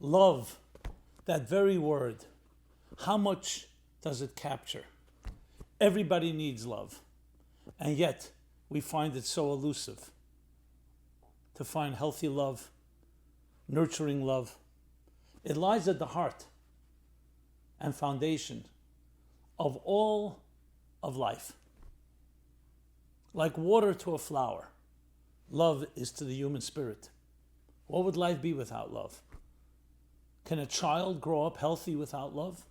Love, that very word, how much does it capture? Everybody needs love, and yet we find it so elusive. To find healthy love, nurturing love, it lies at the heart and foundation of all of life. Like water to a flower, love is to the human spirit. What would life be without love? Can a child grow up healthy without love?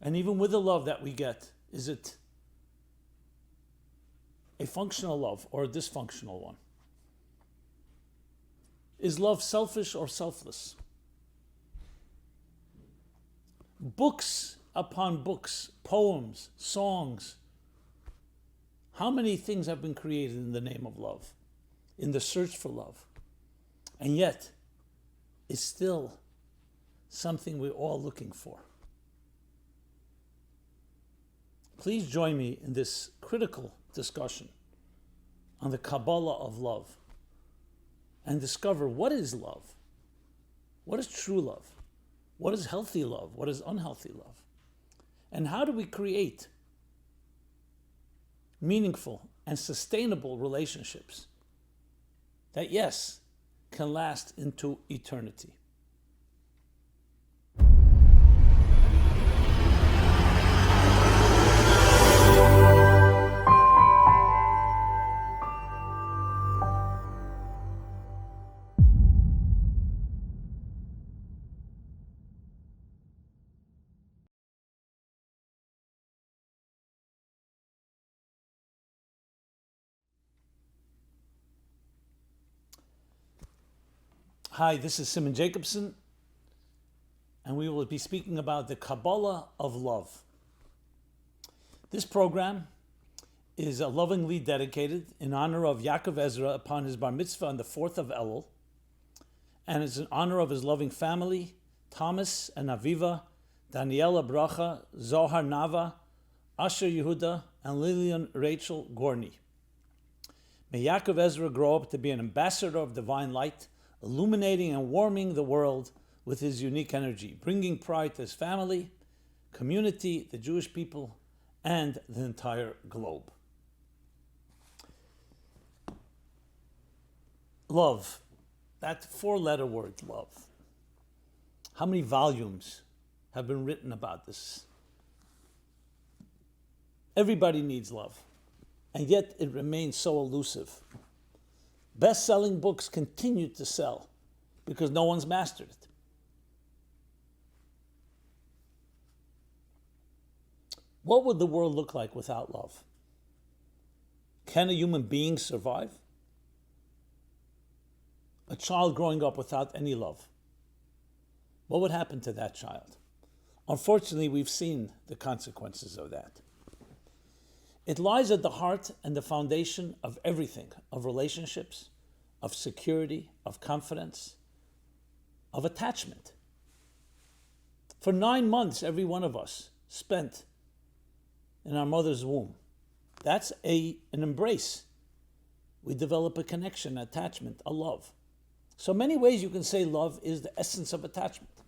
And even with the love that we get, is it a functional love or a dysfunctional one? Is love selfish or selfless? Books upon books, poems, songs. How many things have been created in the name of love, in the search for love? And yet, it's still something we're all looking for. Please join me in this critical discussion on the Kabbalah of Love and discover what is love, what is true love, what is healthy love, what is unhealthy love, and how do we create meaningful and sustainable relationships that, yes, can last into eternity. Hi, this is Simon Jacobson, and we will be speaking about the Kabbalah of Love. This program is lovingly dedicated in honor of Yaakov Ezra upon his bar mitzvah on the 4th of Elul, and it's in honor of his loving family, Thomas and Aviva, Daniela Bracha, Zohar Nava, Asher Yehuda, and Lillian Rachel Gorney. May Yaakov Ezra grow up to be an ambassador of divine light, illuminating and warming the world with his unique energy, bringing pride to his family, community, the Jewish people, and the entire globe. Love, that four-letter word, love. How many volumes have been written about this? Everybody needs love, and yet it remains so elusive. Best-selling books continue to sell because no one's mastered it. What would the world look like without love? Can a human being survive? A child growing up without any love, what would happen to that child? Unfortunately, we've seen the consequences of that. It lies at the heart and the foundation of everything, of relationships, of security, of confidence, of attachment. For 9 months, every one of us spent in our mother's womb. That's an embrace. We develop a connection, attachment, a love. So many ways you can say love is the essence of attachment.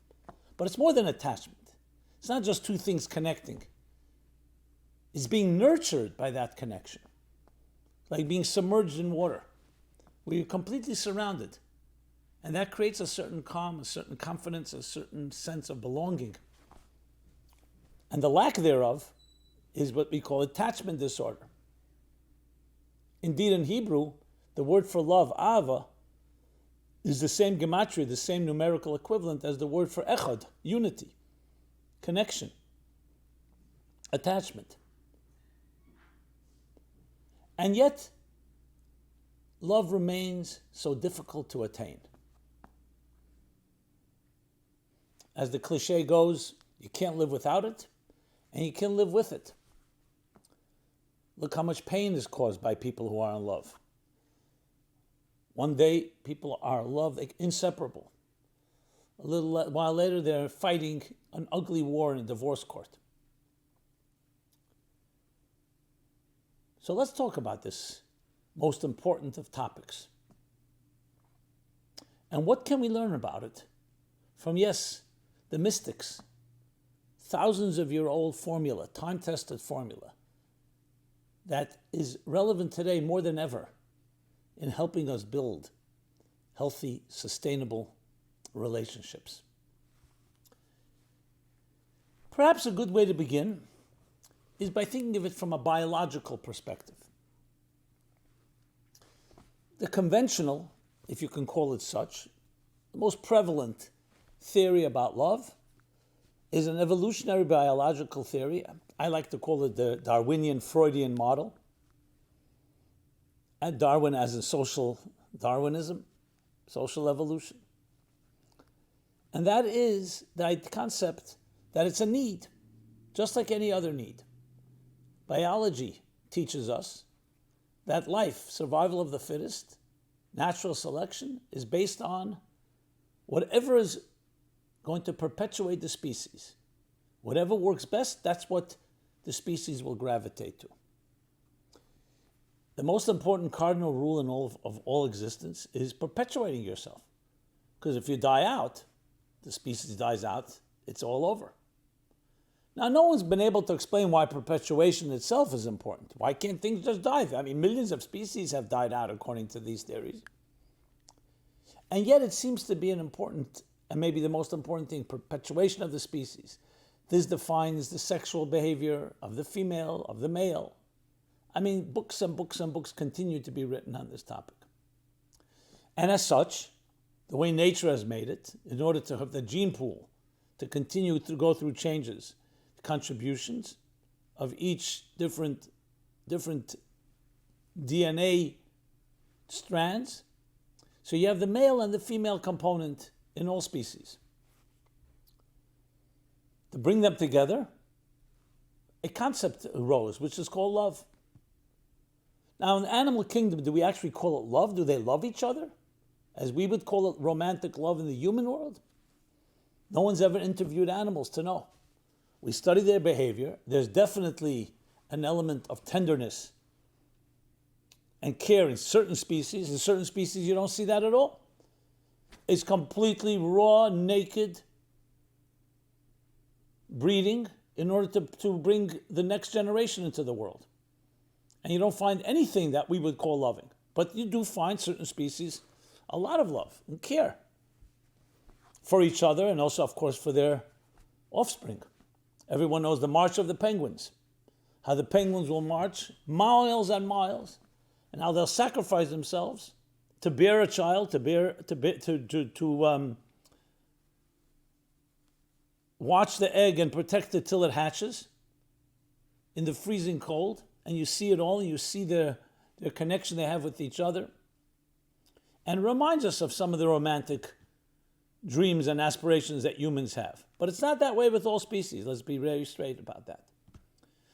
But it's more than attachment. It's not just two things connecting. Is being nurtured by that connection, like being submerged in water, where you're completely surrounded. And that creates a certain calm, a certain confidence, a certain sense of belonging. And the lack thereof is what we call attachment disorder. Indeed, in Hebrew, the word for love, ahava, is the same gematria, the same numerical equivalent as the word for echad, unity, connection, attachment. And yet, love remains so difficult to attain. As the cliche goes, you can't live without it, and you can live with it. Look how much pain is caused by people who are in love. One day, people are in love, inseparable. A little while later, they're fighting an ugly war in a divorce court. So let's talk about this most important of topics. And what can we learn about it from, yes, the mystics, thousands of year old formula, time-tested formula, that is relevant today more than ever in helping us build healthy, sustainable relationships. Perhaps a good way to begin is by thinking of it from a biological perspective. The conventional, if you can call it such, the most prevalent theory about love is an evolutionary biological theory. I like to call it the Darwinian Freudian model. And Darwin as in social Darwinism, social evolution. And that is the concept that it's a need, just like any other need. Biology teaches us that life, survival of the fittest, natural selection, is based on whatever is going to perpetuate the species. Whatever works best, that's what the species will gravitate to. The most important cardinal rule in all existence is perpetuating yourself. Because if you die out, the species dies out, it's all over. Now, no one's been able to explain why perpetuation itself is important. Why can't things just die? I mean, millions of species have died out according to these theories. And yet it seems to be an important, and maybe the most important thing, perpetuation of the species. This defines the sexual behavior of the female, of the male. I mean, books and books and books continue to be written on this topic. And as such, the way nature has made it, in order to have the gene pool to continue to go through changes, contributions of each different DNA strands. So you have the male and the female component in all species. To bring them together, a concept arose, which is called love. Now, in the animal kingdom, do we actually call it love? Do they love each other? As we would call it romantic love in the human world? No one's ever interviewed animals to know. We study their behavior. There's definitely an element of tenderness and care in certain species. In certain species, you don't see that at all. It's completely raw, naked breeding in order to bring the next generation into the world. And you don't find anything that we would call loving. But you do find certain species a lot of love and care for each other and also, of course, for their offspring. Everyone knows the March of the Penguins, how the penguins will march miles and miles, and how they'll sacrifice themselves to bear a child, to watch the egg and protect it till it hatches in the freezing cold, and you see it all, and you see their connection they have with each other, and it reminds us of some of the romantic dreams and aspirations that humans have. But it's not that way with all species. Let's be very straight about that.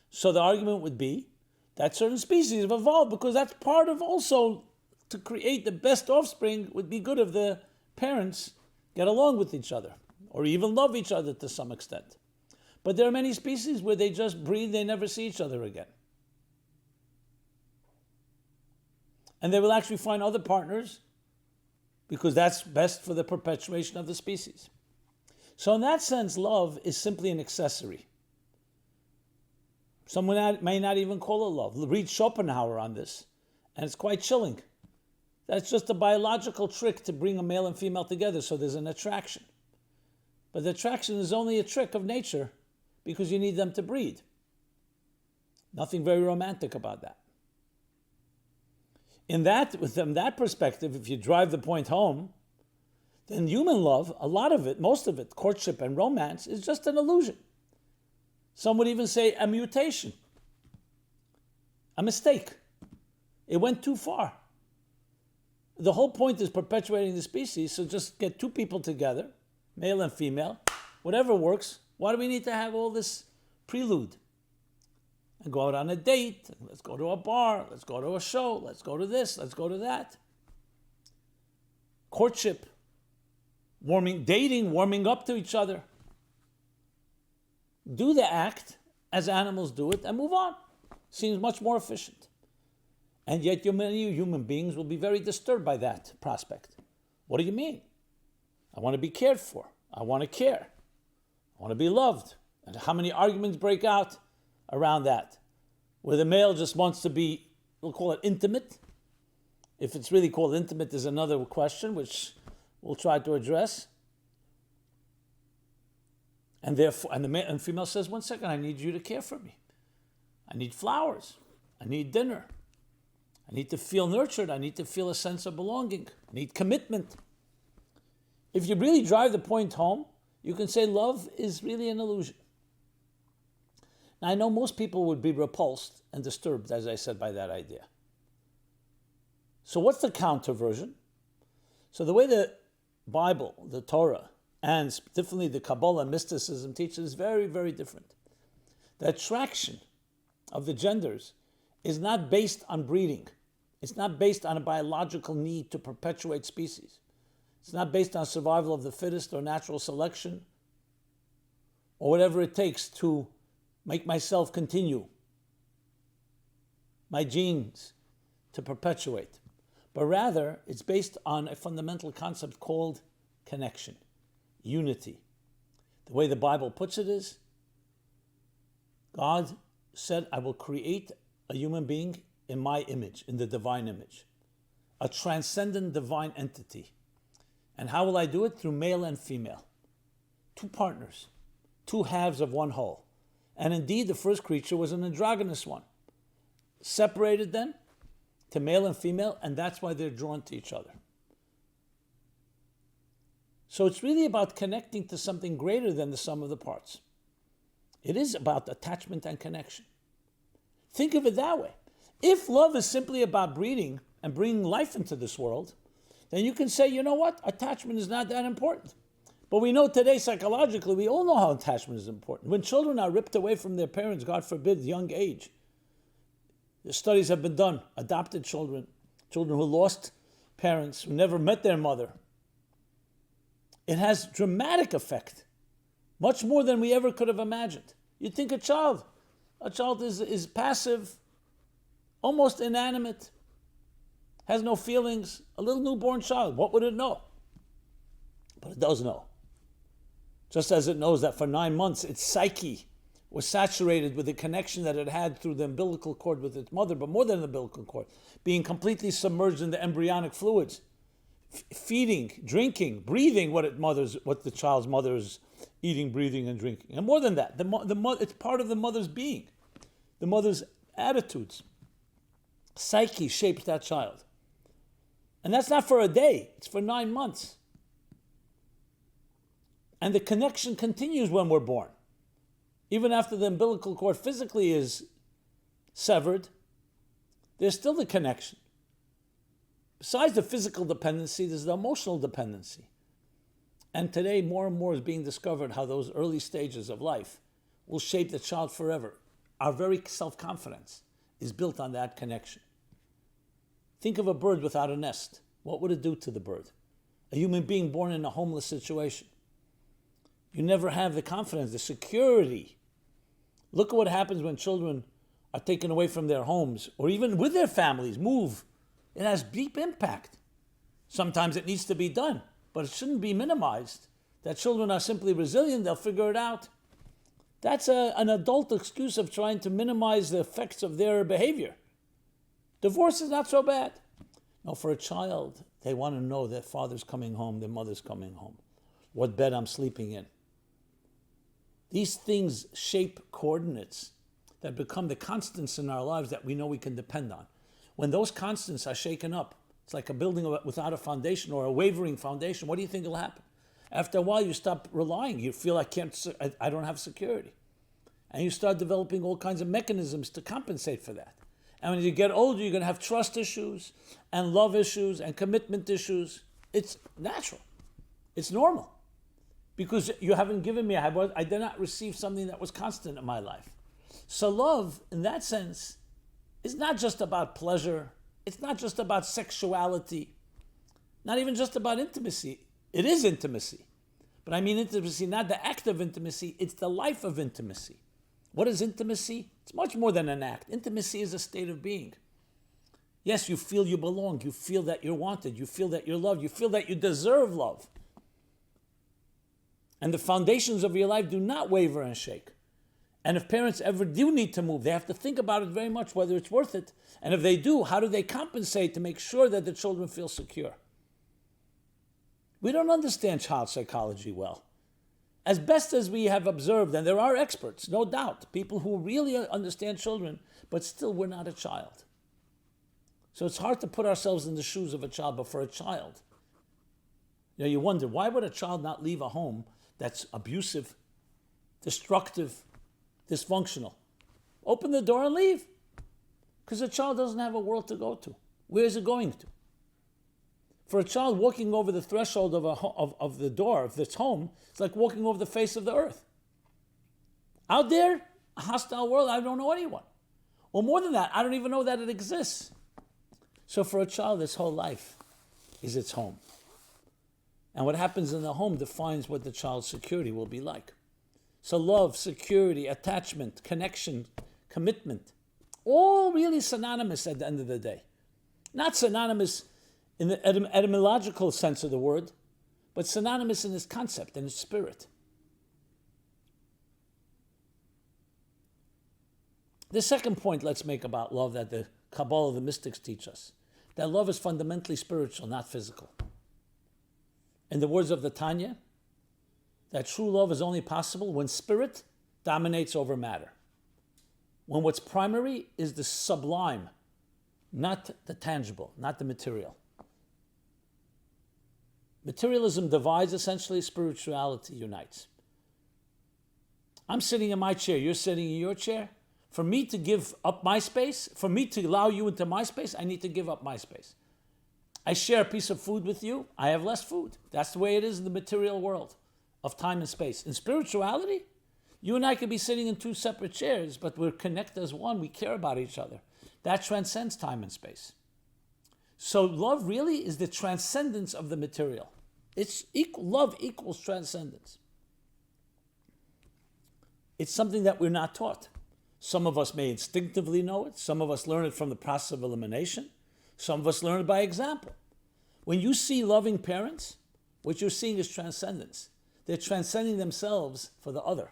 So the argument would be that certain species have evolved because that's part of also to create the best offspring. Would be good if the parents get along with each other or even love each other to some extent. But there are many species where they just breed, they never see each other again. And they will actually find other partners because that's best for the perpetuation of the species. So in that sense, love is simply an accessory. Someone may not even call it love. Read Schopenhauer on this, and it's quite chilling. That's just a biological trick to bring a male and female together, so there's an attraction. But the attraction is only a trick of nature because you need them to breed. Nothing very romantic about that. From that perspective, if you drive the point home, then human love, a lot of it, most of it, courtship and romance, is just an illusion. Some would even say a mutation, a mistake. It went too far. The whole point is perpetuating the species, so just get two people together, male and female, whatever works. Why do we need to have all this prelude? And go out on a date, let's go to a bar, let's go to a show, let's go to this, let's go to that. Courtship, dating, warming up to each other. Do the act as animals do it and move on. Seems much more efficient. And yet many human beings will be very disturbed by that prospect. What do you mean? I want to be cared for. I want to care. I want to be loved. And how many arguments break out around that? Where the male just wants to be, we'll call it intimate. If it's really called intimate is another question, which we'll try to address. And therefore, and female says, 1 second, I need you to care for me. I need flowers. I need dinner. I need to feel nurtured. I need to feel a sense of belonging. I need commitment. If you really drive the point home, you can say love is really an illusion. Now, I know most people would be repulsed and disturbed, as I said, by that idea. So what's the counter version? So the way the Bible, the Torah, and specifically the Kabbalah mysticism teaches is very, very different. The attraction of the genders is not based on breeding. It's not based on a biological need to perpetuate species. It's not based on survival of the fittest or natural selection or whatever it takes to make myself continue, my genes to perpetuate. But rather, it's based on a fundamental concept called connection, unity. The way the Bible puts it is, God said, I will create a human being in my image, in the divine image, a transcendent divine entity. And how will I do it? Through male and female. Two partners, two halves of one whole. And indeed, the first creature was an androgynous one. Separated them to male and female, and that's why they're drawn to each other. So it's really about connecting to something greater than the sum of the parts. It is about attachment and connection. Think of it that way. If love is simply about breeding and bringing life into this world, then you can say, you know what? Attachment is not that important. But we know today, psychologically, we all know how attachment is important. When children are ripped away from their parents, God forbid, young age, the studies have been done, adopted children, children who lost parents, who never met their mother. It has dramatic effect, much more than we ever could have imagined. You'd think a child is passive, almost inanimate, has no feelings, a little newborn child. What would it know? But it does know. Just as it knows that for 9 months its psyche was saturated with the connection that it had through the umbilical cord with its mother, but more than the umbilical cord, being completely submerged in the embryonic fluids, feeding, drinking, breathing what the child's mother is eating, breathing, and drinking. And more than that, it's part of the mother's being. The mother's attitudes. Psyche shapes that child. And that's not for a day, it's for 9 months. And the connection continues when we're born. Even after the umbilical cord physically is severed, there's still the connection. Besides the physical dependency, there's the emotional dependency. And today, more and more is being discovered how those early stages of life will shape the child forever. Our very self-confidence is built on that connection. Think of a bird without a nest. What would it do to the bird? A human being born in a homeless situation. You never have the confidence, the security. Look at what happens when children are taken away from their homes, or even with their families, move. It has deep impact. Sometimes it needs to be done, but it shouldn't be minimized. That children are simply resilient, they'll figure it out. That's an adult excuse of trying to minimize the effects of their behavior. Divorce is not so bad. No, for a child, they want to know their father's coming home, their mother's coming home, what bed I'm sleeping in. These things shape coordinates that become the constants in our lives that we know we can depend on. When those constants are shaken up, it's like a building without a foundation or a wavering foundation. What do you think will happen? After a while, you stop relying. You feel I don't have security. And you start developing all kinds of mechanisms to compensate for that. And when you get older, you're going to have trust issues and love issues and commitment issues. It's natural. It's normal. Because you haven't given me, I did not receive something that was constant in my life. So love, in that sense, is not just about pleasure. It's not just about sexuality. Not even just about intimacy. It is intimacy. But I mean intimacy, not the act of intimacy, it's the life of intimacy. What is intimacy? It's much more than an act. Intimacy is a state of being. Yes, you feel you belong. You feel that you're wanted. You feel that you're loved. You feel that you deserve love. And the foundations of your life do not waver and shake. And if parents ever do need to move, they have to think about it very much, whether it's worth it. And if they do, how do they compensate to make sure that the children feel secure? We don't understand child psychology well. As best as we have observed, and there are experts, no doubt, people who really understand children, but still we're not a child. So it's hard to put ourselves in the shoes of a child, but for a child, you wonder, why would a child not leave a home that's abusive, destructive, dysfunctional? Open the door and leave. Because a child doesn't have a world to go to. Where is it going to? For a child, walking over the threshold of the door of this home, it's like walking over the face of the earth. Out there, a hostile world, I don't know anyone. Or more than that, I don't even know that it exists. So for a child, its whole life is its home. And what happens in the home defines what the child's security will be like. So love, security, attachment, connection, commitment, all really synonymous at the end of the day. Not synonymous in the etymological sense of the word, but synonymous in its concept and its spirit. The second point let's make about love that the Kabbalah of the mystics teach us, that love is fundamentally spiritual, not physical. In the words of the Tanya, that true love is only possible when spirit dominates over matter. When what's primary is the sublime, not the tangible, not the material. Materialism divides, essentially, spirituality unites. I'm sitting in my chair, you're sitting in your chair. For me to give up my space, for me to allow you into my space, I need to give up my space. I share a piece of food with you, I have less food. That's the way it is in the material world of time and space. In spirituality, you and I could be sitting in two separate chairs, but we're connected as one, we care about each other. That transcends time and space. So love really is the transcendence of the material. Love equals transcendence. It's something that we're not taught. Some of us may instinctively know it. Some of us learn it from the process of elimination. Some of us learn it by example. When you see loving parents, what you're seeing is transcendence. They're transcending themselves for the other.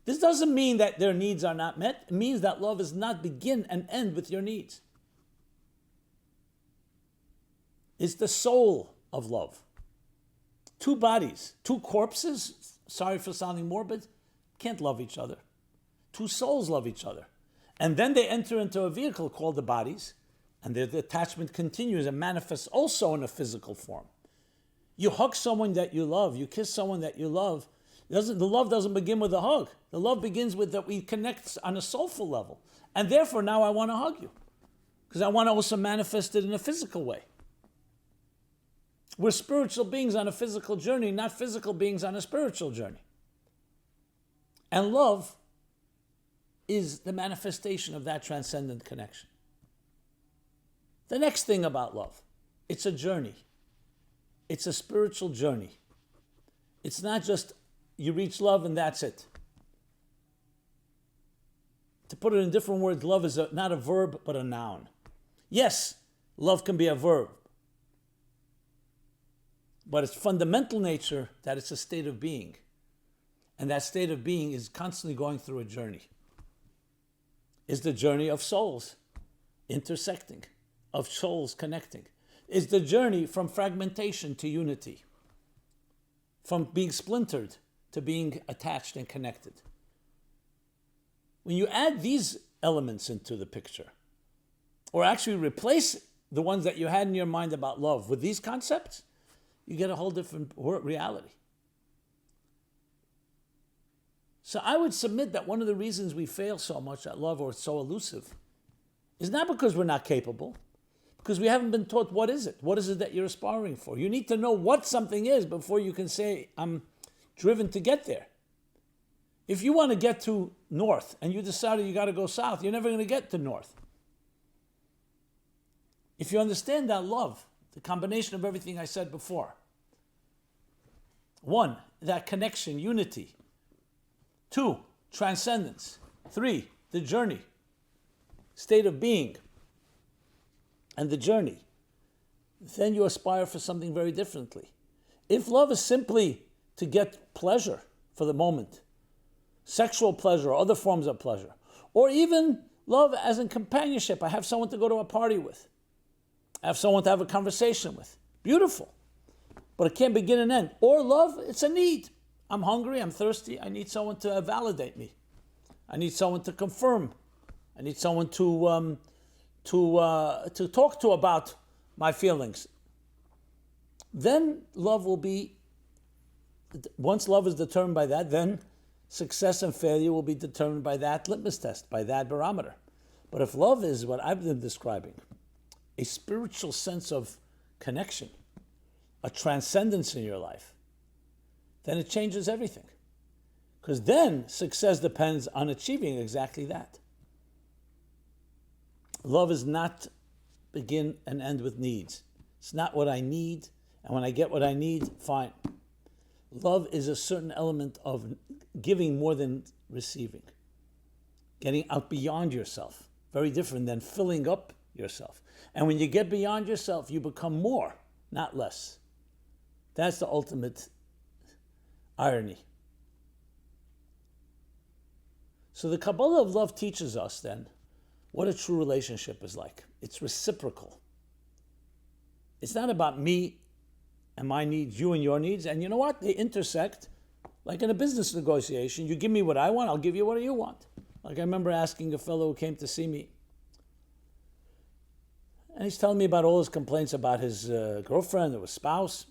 This doesn't mean that their needs are not met. It means that love does not begin and end with your needs. It's the soul of love. Two bodies, two corpses, sorry for sounding morbid, can't love each other. Two souls love each other. And then they enter into a vehicle called the bodies, and the attachment continues and manifests also in a physical form. You hug someone that you love, you kiss someone that you love. The love doesn't begin with a hug. The love begins with that we connect on a soulful level. And therefore now I want to hug you, because I want to also manifest it in a physical way. We're spiritual beings on a physical journey, not physical beings on a spiritual journey. And love is the manifestation of that transcendent connection. The next thing about love, it's a journey. It's a spiritual journey. It's not just you reach love and that's it. To put it in different words, love is not a verb but a noun. Yes, love can be a verb, but its fundamental nature that it's a state of being. And that state of being is constantly going through a journey. Is the journey of souls intersecting, of souls connecting. Is the journey from fragmentation to unity, from being splintered to being attached and connected. When you add these elements into the picture, or actually replace the ones that you had in your mind about love with these concepts, you get a whole different reality. So I would submit that one of the reasons we fail so much at love, or it's so elusive, is not because we're not capable, because we haven't been taught what is it? What is it that you're aspiring for? You need to know what something is before you can say, I'm driven to get there. If you want to get to north and you decided you got to go south, you're never going to get to north. If you understand that love, the combination of everything I said before, one, that connection, unity. Two, transcendence. Three, the journey, state of being, and the journey. Then you aspire for something very differently. If love is simply to get pleasure for the moment, sexual pleasure or other forms of pleasure, or even love as in companionship. I have someone to go to a party with. I have someone to have a conversation with. Beautiful. But it can't begin and end. Or love, it's a need. I'm hungry, I'm thirsty, I need someone to validate me. I need someone to confirm. I need someone to talk to about my feelings. Then love will be, once love is determined by that, then success and failure will be determined by that litmus test, by that barometer. But if love is what I've been describing, a spiritual sense of connection, a transcendence in your life, then it changes everything. Because then success depends on achieving exactly that. Love is not begin and end with needs. It's not what I need, and when I get what I need, fine. Love is a certain element of giving more than receiving. Getting out beyond yourself. Very different than filling up yourself. And when you get beyond yourself, you become more, not less. That's the ultimate irony. So the Kabbalah of Love teaches us then what a true relationship is like. It's reciprocal. It's not about me and my needs, you and your needs. And you know what? They intersect like in a business negotiation. You give me what I want, I'll give you what you want. Like I remember asking a fellow who came to see me, and he's telling me about all his complaints about his girlfriend or his spouse.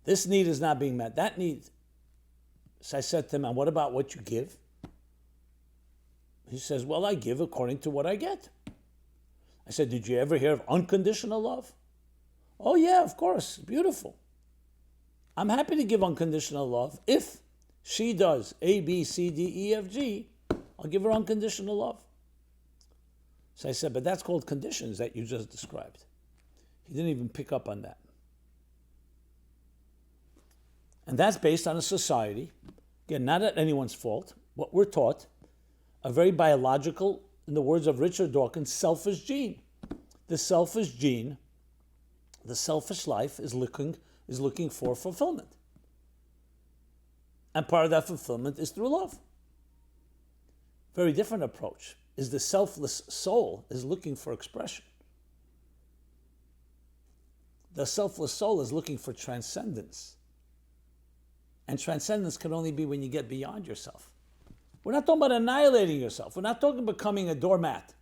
This need is not being met, that need. So I said to him, and what about what you give? He says, well, I give according to what I get. I said, did you ever hear of unconditional love? Oh yeah, of course, beautiful. I'm happy to give unconditional love. If she does A, B, C, D, E, F, G, I'll give her unconditional love. So I said, but that's called conditions that you just described. He didn't even pick up on that. And that's based on a society, again, not at anyone's fault, what we're taught, a very biological, in the words of Richard Dawkins, selfish gene. The selfish gene, the selfish life is looking for fulfillment. And part of that fulfillment is through love. Very different approach is the selfless soul is looking for expression. The selfless soul is looking for transcendence. And transcendence can only be when you get beyond yourself. We're not talking about annihilating yourself. We're not talking about becoming a doormat.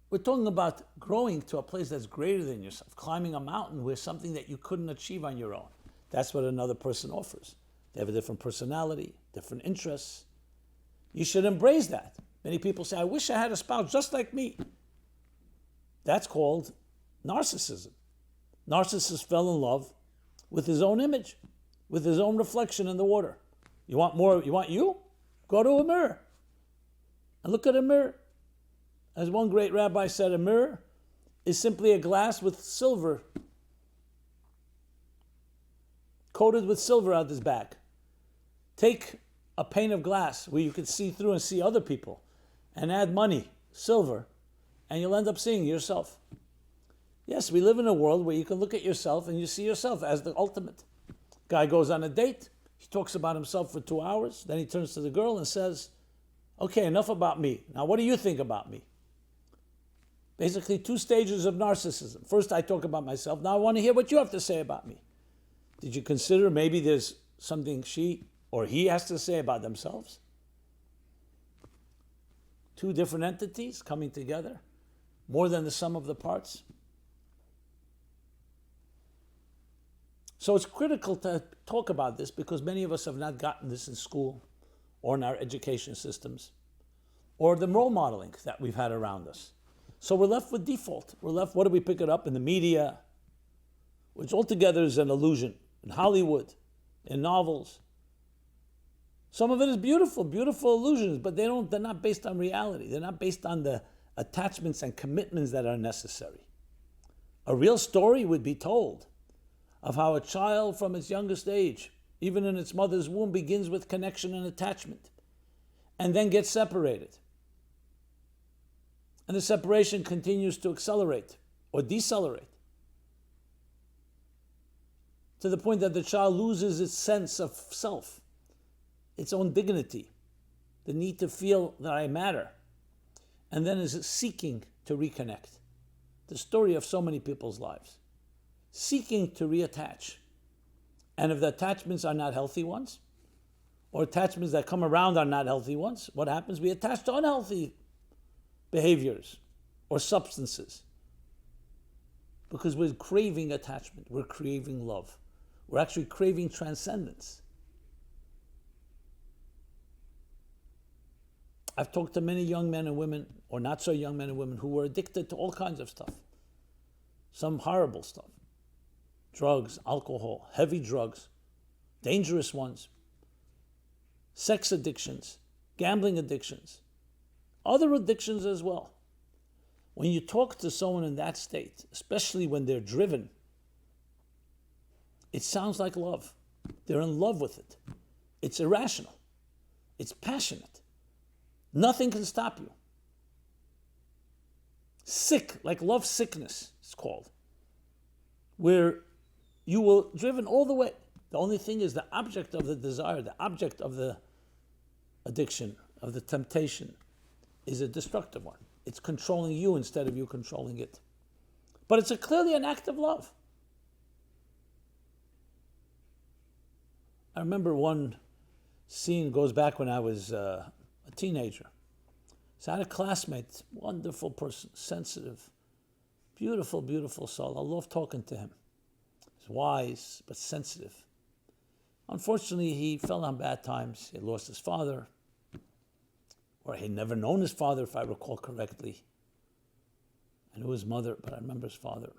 We're talking about growing to a place that's greater than yourself, climbing a mountain where something that you couldn't achieve on your own. That's what another person offers. They have a different personality, different interests. You should embrace that. Many people say, I wish I had a spouse just like me. That's called narcissism. Narcissist fell in love with his own image, with his own reflection in the water. You want more? You want you? Go to a mirror and look at a mirror. As one great rabbi said, a mirror is simply a glass with silver, coated with silver out its back. Take a pane of glass where you can see through and see other people and add money, silver, and you'll end up seeing yourself. Yes, we live in a world where you can look at yourself and you see yourself as the ultimate. Guy goes on a date, he talks about himself for 2 hours, then he turns to the girl and says, okay, enough about me. Now what do you think about me? Basically 2 stages of narcissism. First I talk about myself, now I want to hear what you have to say about me. Did you consider maybe there's something she or he has to say about themselves? 2 different entities coming together, more than the sum of the parts. So it's critical to talk about this because many of us have not gotten this in school or in our education systems or the role modeling that we've had around us. So we're left with default. We're left, what do we pick it up? In the media, which altogether is an illusion. In Hollywood, in novels. Some of it is beautiful, beautiful illusions, but they're not based on reality. They're not based on the attachments and commitments that are necessary. A real story would be told of how a child from its youngest age, even in its mother's womb, begins with connection and attachment, and then gets separated. And the separation continues to accelerate or decelerate. to the point that the child loses its sense of self, its own dignity, the need to feel that I matter, and then is seeking to reconnect. The story of so many people's lives. Seeking to reattach. And if the attachments are not healthy ones, or attachments that come around are not healthy ones, what happens? We attach to unhealthy behaviors or substances. Because we're craving attachment, we're craving love. We're actually craving transcendence. I've talked to many young men and women, or not so young men and women, who were addicted to all kinds of stuff. Some horrible stuff. Drugs, alcohol, heavy drugs, dangerous ones, sex addictions, gambling addictions, other addictions as well. When you talk to someone in that state, especially when they're driven, it sounds like love. They're in love with it. It's irrational. It's passionate. Nothing can stop you. Sick, like love sickness, it's called, where you will driven all the way. The only thing is the object of the desire, the object of the addiction, of the temptation, is a destructive one. It's controlling you instead of you controlling it. But it's clearly an act of love. I remember one scene goes back when I was a teenager. So I had a classmate, wonderful person, sensitive, beautiful, beautiful soul. I love talking to him. He's wise, but sensitive. Unfortunately, he fell on bad times. He lost his father, or he'd never known his father, if I recall correctly. I knew his mother, but I remember his father.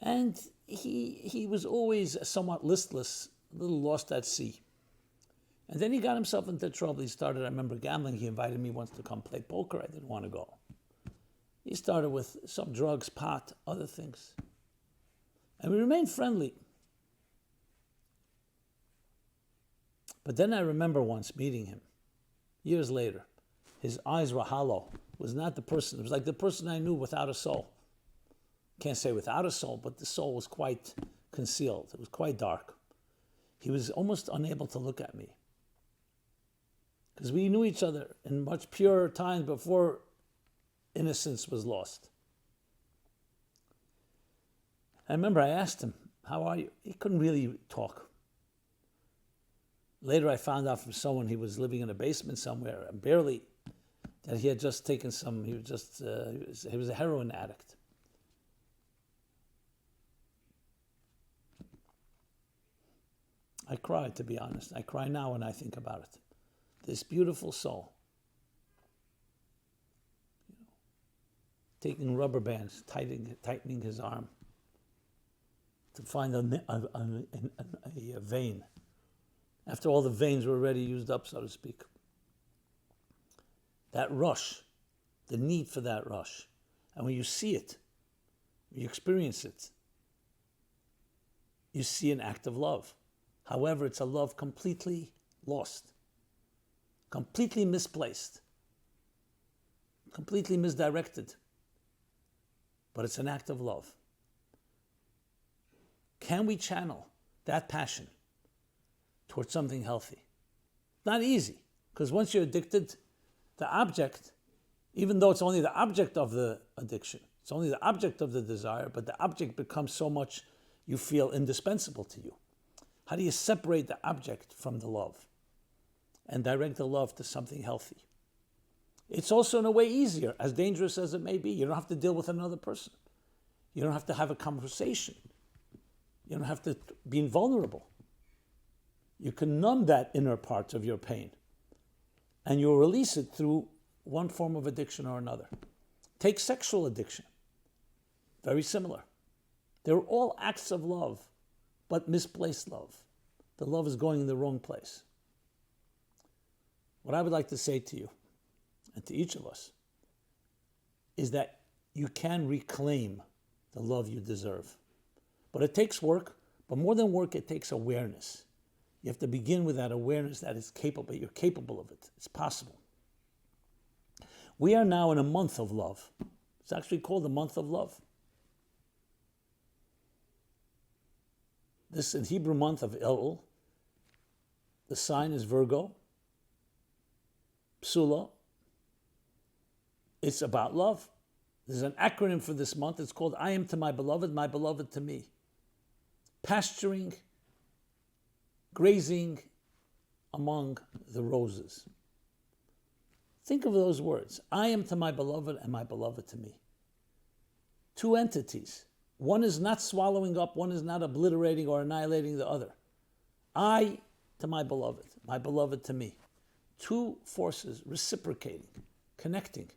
And he was always somewhat listless, a little lost at sea. And then he got himself into trouble. He started, I remember, gambling. He invited me once to come play poker. I didn't want to go. He started with some drugs, pot, other things. And we remained friendly. But then I remember once meeting him, years later. His eyes were hollow. It was not the person. It was like the person I knew without a soul. Can't say without a soul, but the soul was quite concealed. It was quite dark. He was almost unable to look at me. Because we knew each other in much purer times before innocence was lost. I remember I asked him, "How are you?" He couldn't really talk. Later I found out from someone he was living in a basement somewhere, and barely, that he had just taken some, he was a heroin addict. I cried, to be honest. I cry now when I think about it. This beautiful soul, taking rubber bands, tightening his arm to find a vein, after all the veins were already used up, so to speak. That rush, the need for that rush. And when you see it, when you experience it, you see an act of love. However, it's a love completely lost, completely misplaced, completely misdirected. But it's an act of love. Can we channel that passion towards something healthy? Not easy, because once you're addicted, the object, even though it's only the object of the addiction, it's only the object of the desire, but the object becomes so much you feel indispensable to you. How do you separate the object from the love and direct the love to something healthy? It's also in a way easier, as dangerous as it may be. You don't have to deal with another person. You don't have to have a conversation. You don't have to be invulnerable. You can numb that inner part of your pain, and you'll release it through one form of addiction or another. Take sexual addiction. Very similar. They're all acts of love, but misplaced love. The love is going in the wrong place. What I would like to say to you, and to each of us, is that you can reclaim the love you deserve. But it takes work, but more than work, it takes awareness. You have to begin with that awareness that it's capable, you're capable of it. It's possible. We are now in a month of love. It's actually called the month of love. This in Hebrew month of Elul, the sign is Virgo, Psula. It's about love. There's an acronym for this month. It's called I am to my beloved to me. Pasturing, grazing among the roses. Think of those words. I am to my beloved and my beloved to me. Two entities. One is not swallowing up, one is not obliterating or annihilating the other. I to my beloved to me. Two forces reciprocating, connecting,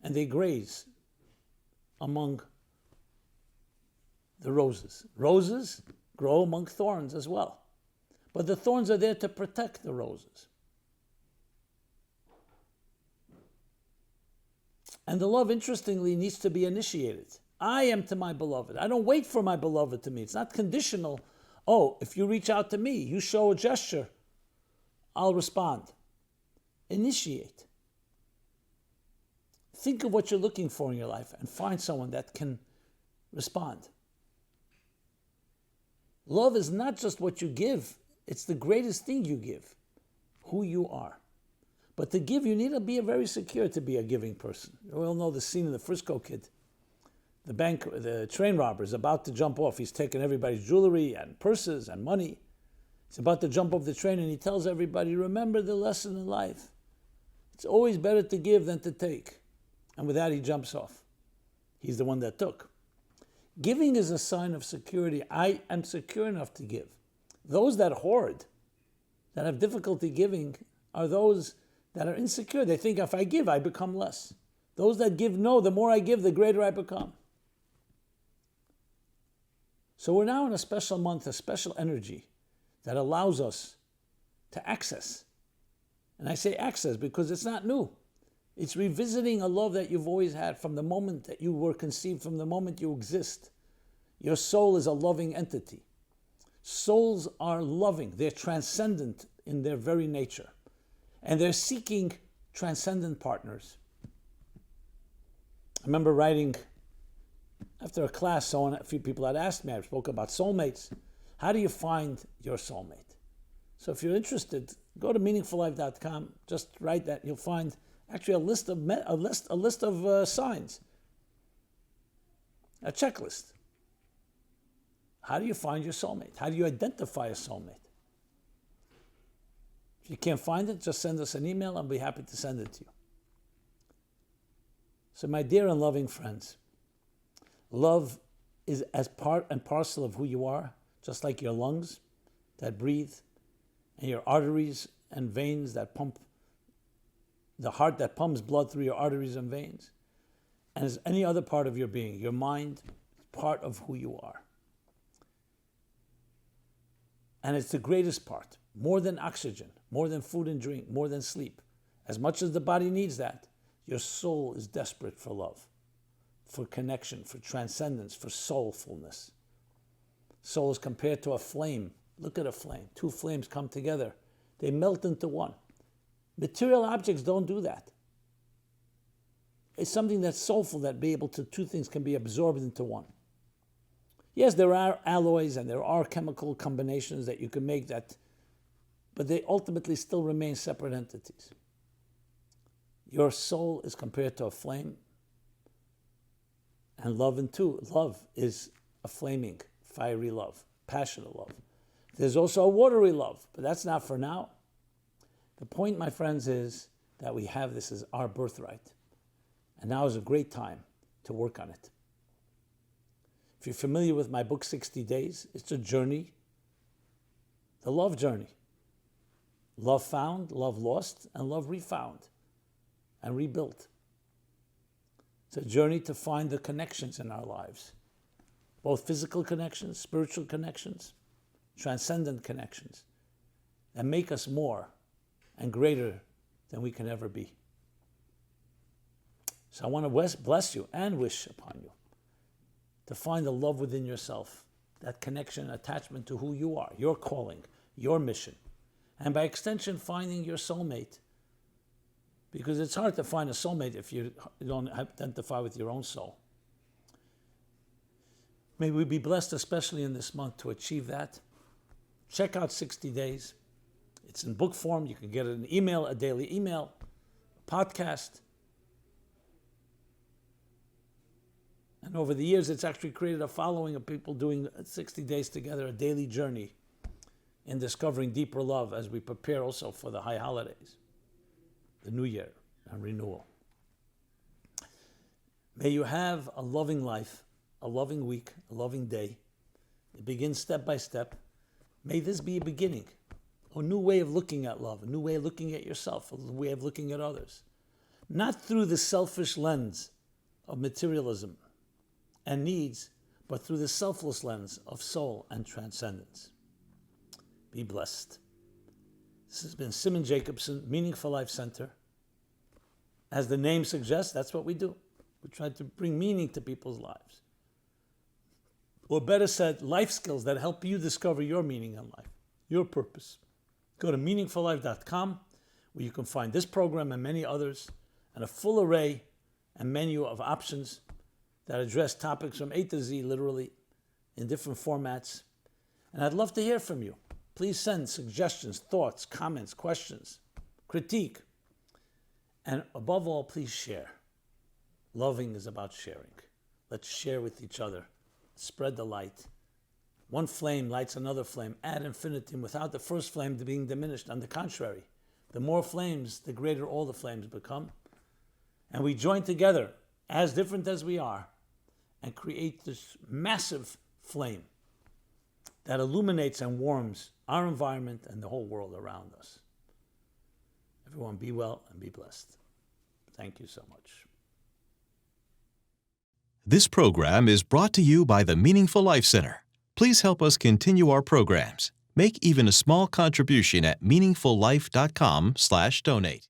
and they graze among the roses. Roses grow among thorns as well. But the thorns are there to protect the roses. And the love, interestingly, needs to be initiated. I am to my beloved. I don't wait for my beloved to me. It's not conditional. Oh, if you reach out to me, you show a gesture, I'll respond. Initiate. Think of what you're looking for in your life and find someone that can respond. Love is not just what you give, it's the greatest thing you give, who you are. But to give, you need to be very secure to be a giving person. We all know the scene in the Frisco Kid. The train robber is about to jump off. He's taken everybody's jewelry and purses and money. He's about to jump off the train and he tells everybody, remember the lesson in life. It's always better to give than to take. And with that, he jumps off. He's the one that took. Giving is a sign of security. I am secure enough to give. Those that hoard, that have difficulty giving, are those that are insecure. They think if I give, I become less. Those that give know, the more I give, the greater I become. So we're now in a special month, a special energy that allows us to access. And I say access because it's not new. It's revisiting a love that you've always had from the moment that you were conceived, from the moment you exist. Your soul is a loving entity. Souls are loving. They're transcendent in their very nature. And they're seeking transcendent partners. I remember writing, after a class, a few people had asked me, I spoke about soulmates. How do you find your soulmate? So if you're interested, go to meaningfullife.com, just write that. You'll find actually a list of signs, a checklist. How do you find your soulmate? How do you identify a soulmate? If you can't find it, just send us an email. I'll be happy to send it to you. So my dear and loving friends, love is as part and parcel of who you are, just like your lungs that breathe, and your arteries and veins that pump, the heart that pumps blood through your arteries and veins. And as any other part of your being, your mind is part of who you are. And it's the greatest part, more than oxygen, more than food and drink, more than sleep. As much as the body needs that, your soul is desperate for love, for connection, for transcendence, for soulfulness. Soul is compared to a flame. Look at a flame. Two flames come together. They melt into one. Material objects don't do that. It's something that's soulful, that two things can be absorbed into one. Yes, there are alloys and there are chemical combinations that you can make that, but they ultimately still remain separate entities. Your soul is compared to a flame, and love is a flaming, fiery love, passionate love. There's also a watery love, but that's not for now. The point, my friends, is that we have this as our birthright, and now is a great time to work on it. If you're familiar with my book, 60 Days, it's a journey, the love journey. Love found, love lost, and love refound and rebuilt. It's a journey to find the connections in our lives, both physical connections, spiritual connections, transcendent connections that make us more and greater than we can ever be. So I want to bless you and wish upon you to find the love within yourself, that connection, attachment to who you are, your calling, your mission, and by extension, finding your soulmate. Because it's hard to find a soulmate if you don't identify with your own soul. May we be blessed, especially in this month, to achieve that. check out 60 Days. It's in book form. You can get it in email, a daily email, a podcast. And over the years, it's actually created a following of people doing 60 days together, a daily journey in discovering deeper love as we prepare also for the high holidays, the new year and renewal. May you have a loving life, a loving week, a loving day. It begins step by step. May this be a beginning, a new way of looking at love, a new way of looking at yourself, a new way of looking at others. Not through the selfish lens of materialism and needs, but through the selfless lens of soul and transcendence. Be blessed. This has been Simon Jacobson, Meaningful Life Center. As the name suggests, that's what we do. We try to bring meaning to people's lives. Or better said, life skills that help you discover your meaning in life, your purpose. Go to meaningfullife.com, where you can find this program and many others, and a full array and menu of options that address topics from A to Z, literally, in different formats. And I'd love to hear from you. Please send suggestions, thoughts, comments, questions, critique. And above all, please share. Loving is about sharing. Let's share with each other. Spread the light. One flame lights another flame ad infinitum without the first flame being diminished. On the contrary, the more flames, the greater all the flames become. And we join together, as different as we are, and create this massive flame that illuminates and warms our environment and the whole world around us. Everyone be well and be blessed. Thank you so much. This program is brought to you by the Meaningful Life Center. Please help us continue our programs. Make even a small contribution at meaningfullife.com/donate.